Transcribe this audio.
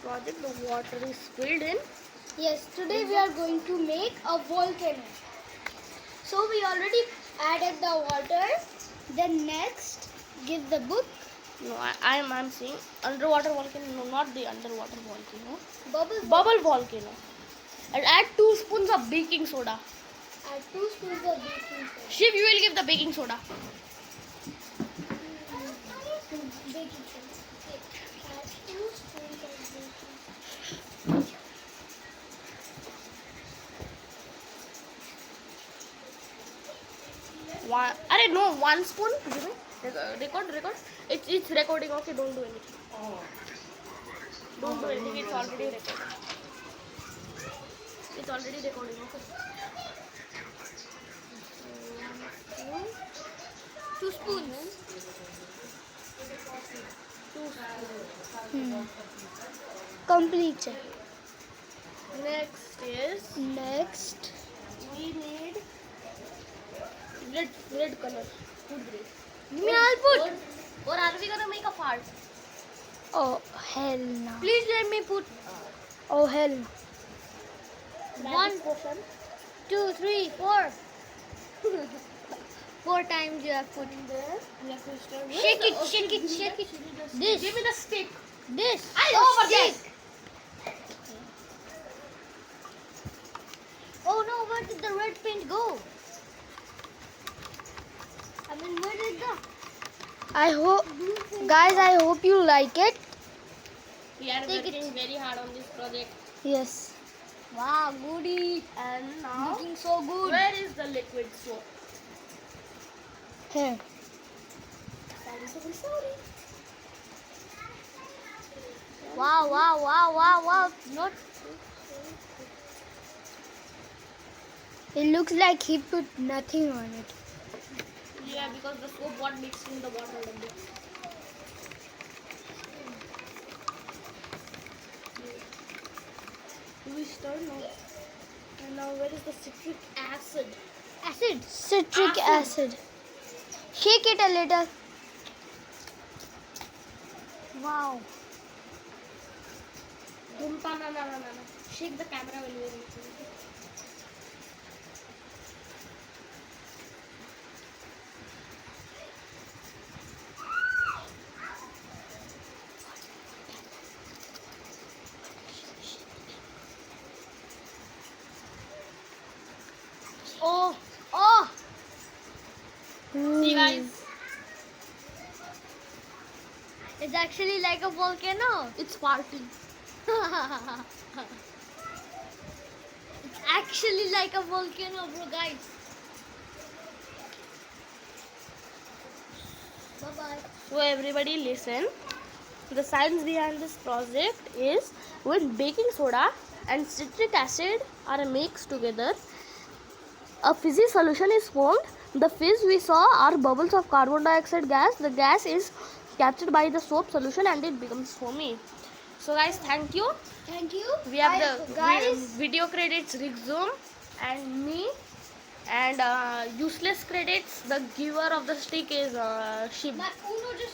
project. The water is filled in. Yes, today we are going to make a volcano. So we already added the water. Then next, give the book. No, I'm saying underwater volcano. No, not the underwater volcano. Bubble. Bubble volcano. And add 2 spoons of baking soda. Add 2 spoons of baking soda. Shiv, you will give the baking soda. Baking soda. Add 2 spoons of baking soda. One spoon. Record. It's recording. Okay, don't do anything. Don't do anything. It's already recording. It's already recording. Okay. 2 spoons. 2 spoons. Complete. Next we need red color. Food grade. Give me all put. Or are we gonna make a fart? Oh hell no. Please let me put. Oh hell no. 1 portion. 2, 3, 4. 4 times you have put in there. We have to stir. Shake it. This. Give me the stick. This. Over there. Oh no, where did the red paint go? Where did it go? I hope you like it. We are working very hard on this project. Yes. Wow, goody. And now, Looking so good. where is the liquid soap? Here. Sorry. Wow. Not. It looks like he put nothing on it. Yeah, because the soap got mixed in the water. Do we stir now? And now where is the citric acid? Citric acid. Shake it a little. Wow. No. Shake the camera when you are mixing it. Oh. See guys, It's actually like a volcano. it's farting. It's actually like a volcano, bro, guys. Bye-bye. So everybody listen. The science behind this project is when baking soda and citric acid are mixed together, a fizzy solution is formed. The fizz we saw are bubbles of carbon dioxide gas. The gas is captured by the soap solution and it becomes foamy. So guys, thank you. Thank you. We have the guys. video credits Rigzoom and me, and useless credits, the giver of the stick is Shiv. My Uno just